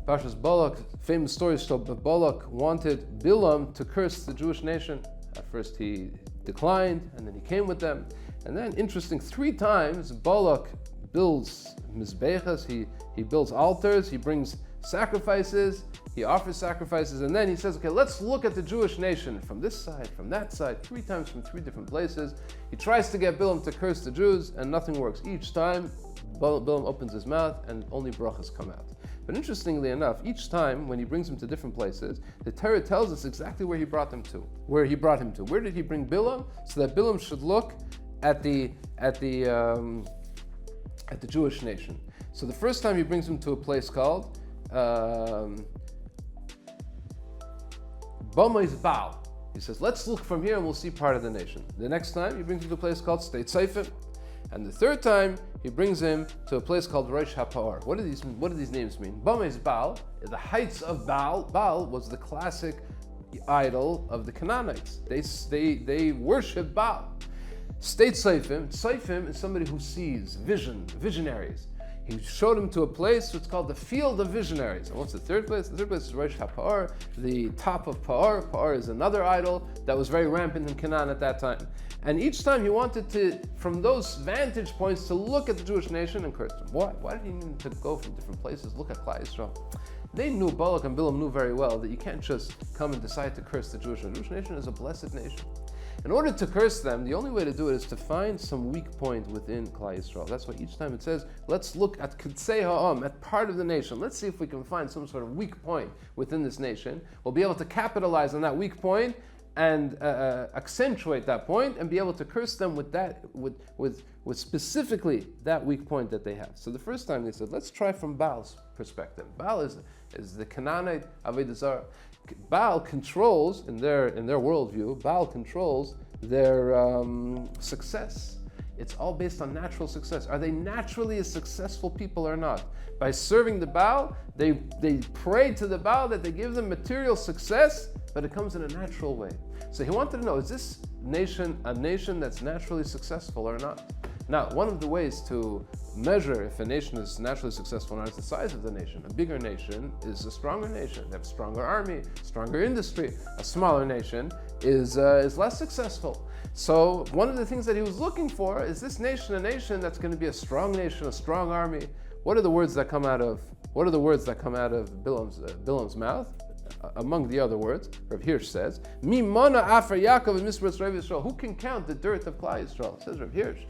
Parshas Balak, famous story, so Balak wanted Bilam to curse the Jewish nation. At first he declined, and then he came with them. And then, interesting, 3 times Balak builds mizbechas, he builds altars, he brings sacrifices, he offers sacrifices, and then he says, okay, let's look at the Jewish nation from this side, from that side, 3 times from 3 different places. He tries to get Bilam to curse the Jews, and nothing works. Each time, Bilam opens his mouth, and only brachas come out. But interestingly enough, each time when he brings him to different places, the Torah tells us exactly where he brought him to. Where did he bring Bilam? So that Bilam should look at the Jewish nation. So the first time he brings him to a place called Bamais Baal. He says, let's look from here and we'll see part of the nation. The next time he brings him to a place called State Seifim. And the third time he brings him to a place called Rosh HaPa'ar. What do these names mean? Bamais Baal, the heights of Baal. Baal was the classic idol of the Canaanites. They worship Baal. State Seifim. Seifim is somebody who sees, visionaries. He showed him to a place which is called the Field of Visionaries. And what's the third place? The third place is Rosh HaPa'ar, the top of Pa'ar. Pa'ar is another idol that was very rampant in Canaan at that time. And each time he wanted to, from those vantage points, to look at the Jewish nation and curse them. Why did he need to go from different places, look at Klal Yisrael? They knew, Balak and Bilam knew very well, that you can't just come and decide to curse the Jewish nation. The Jewish nation is a blessed nation. In order to curse them, the only way to do it is to find some weak point within Klal Yisrael. That's why each time it says, let's look at Kitzei Ha'am, at part of the nation. Let's see if we can find some sort of weak point within this nation. We'll be able to capitalize on that weak point and accentuate that point and be able to curse them with that, with specifically that weak point that they have. So the first time they said, let's try from Baal's perspective. Baal is the Canaanite Avodah Zarah. Baal controls, in their worldview, Baal controls their success. It's all based on natural success. Are they naturally a successful people or not? By serving the Baal, they pray to the Baal that they give them material success, but it comes in a natural way. So he wanted to know, is this nation a nation that's naturally successful or not? Now, one of the ways to measure if a nation is naturally successful or not is the size of the nation. A bigger nation is a stronger nation. They have a stronger army, stronger industry. A smaller nation is less successful. So one of the things that he was looking for is this nation a nation that's going to be a strong nation, a strong army. What are the words that come out of Bilam's mouth? Among the other words, Rav Hirsch says, "Mi mana afar Yaakov and Misras Rav Yisrael." Who can count the dirt of Klal Yisrael? Says Rav Hirsch.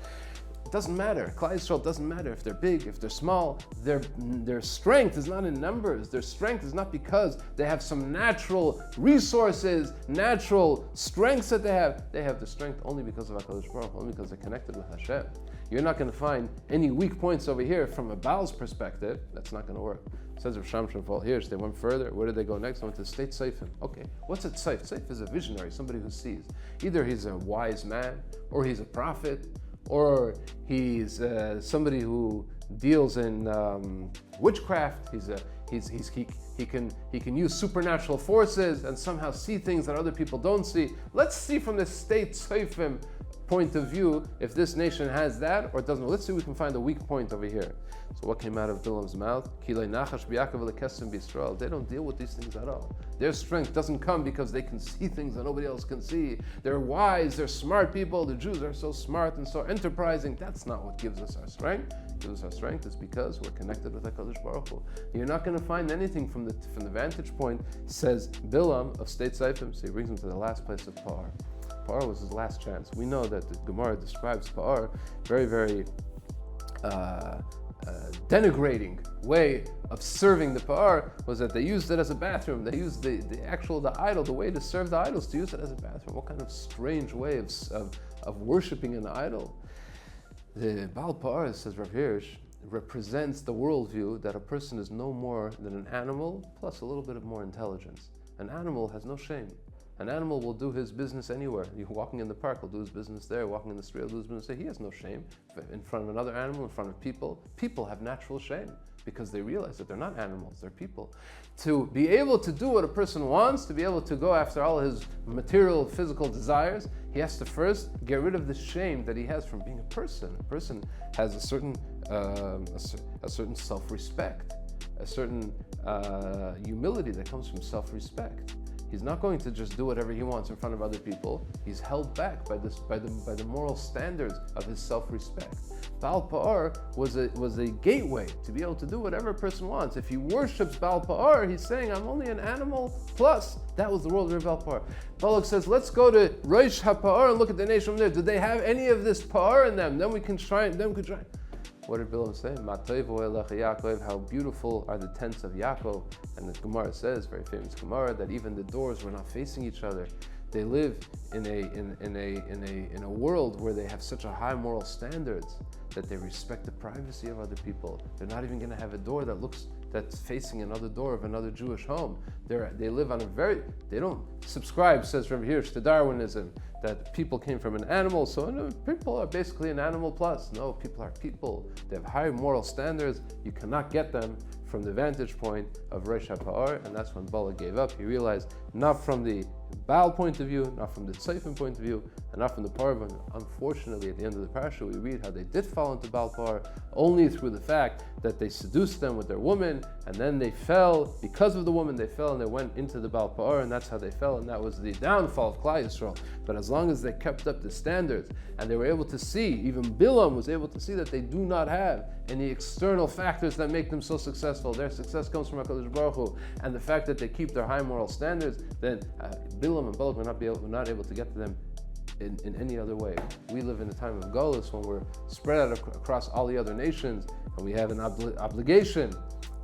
It doesn't matter. Klal Yisrael doesn't matter if they're big, if they're small. Their strength is not in numbers. Their strength is not because they have some natural resources, natural strengths that they have. They have the strength only because of HaKadosh Baruch Hu, only because they're connected with Hashem. You're not going to find any weak points over here from a Baal's perspective. That's not going to work. Says Rav Shamshon Fall Hirsch, they went further. Where did they go next? They went to State Seifim. Okay, what's a Seif? Seif is a visionary, somebody who sees. Either he's a wise man, or he's a prophet, or he's somebody who deals in witchcraft. He can use supernatural forces and somehow see things that other people don't see. Let's see from the State Seifim point of view if this nation has that or doesn't. Let's see if we can find a weak point over here. So what came out of Bilam's mouth? They don't deal with these things at all. Their strength doesn't come because they can see things that nobody else can see. They're wise, they're smart people. The Jews are so smart and so enterprising. That's not what gives us our strength. What gives us our strength is because we're connected with HaKadosh Baruch Hu. You're not going to find anything from the vantage point, says Bilam of State Seifim. So he brings him to the last place of Pa'ar. Pa'ar was his last chance. We know that the Gemara describes Pa'ar very, very denigrating way of serving the Pa'ar was that they used it as a bathroom. They used the idol, the way to serve the idols, to use it as a bathroom. What kind of strange way of worshiping an idol? The Baal Pa'ar, says Rav Hirsch, represents the worldview that a person is no more than an animal plus a little bit of more intelligence. An animal has no shame. An animal will do his business anywhere. You're walking in the park, will do his business there. Walking in the street, will do his business there. He has no shame in front of another animal, in front of people. People have natural shame because they realize that they're not animals, they're people. To be able to do what a person wants, to be able to go after all his material, physical desires, he has to first get rid of the shame that he has from being a person. A person has a certain self-respect. humility that comes from self-respect. He's not going to just do whatever he wants in front of other people. He's held back by the moral standards of his self-respect. Baal Pa'ar was a gateway to be able to do whatever a person wants. If he worships Baal Pa'ar, he's saying, I'm only an animal plus. That was the world of Baal Pa'ar. Balak says, let's go to Rosh HaPa'ar and look at the nation from there. Did they have any of this Pa'ar in them? Then we can try. What did Bilam say? How beautiful are the tents of Yaakov. And the Gemara says, very famous Gemara, that even the doors were not facing each other. They live in a world where they have such a high moral standards that they respect the privacy of other people. They're not even going to have a door that's facing another door of another Jewish home. They live on they don't subscribe, says from here, to Darwinism, that people came from an animal, so no, people are basically an animal plus. No, people are people. They have high moral standards. You cannot get them from the vantage point of Rosh HaPa'ar, and that's when Balak gave up. He realized, not from the Baal point of view, not from the Tzayfim point of view, and not from the Parvan. Unfortunately, at the end of the parasha, we read how they did fall into Baal Pa'ar only through the fact that they seduced them with their woman, and then they fell. Because of the woman, they fell and they went into the Baal Pa'ar, and that's how they fell, and that was the downfall of Klal Yisrael. But as long as they kept up the standards, and they were able to see, even Bilam was able to see that they do not have any external factors that make them so successful. Their success comes from HaKadosh Baruch Hu, and the fact that they keep their high moral standards, then Bilam and Balak were not able to get to them in any other way. We live in a time of Golus when we're spread out across all the other nations, and we have an obligation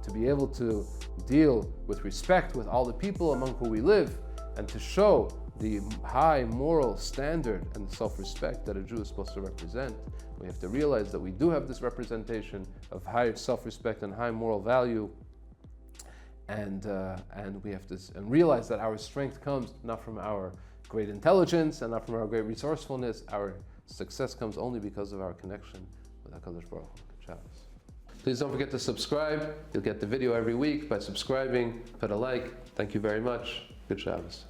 to be able to deal with respect with all the people among whom we live, and to show the high moral standard and the self-respect that a Jew is supposed to represent. We have to realize that we do have this representation of high self-respect and high moral value, and we have to realize that our strength comes not from our great intelligence and not from our great resourcefulness. Our success comes only because of our connection with HaKadosh Baruch Hu. Good Shabbos. Please don't forget to subscribe. You'll get the video every week by subscribing. Put a like. Thank you very much. Good Shabbos.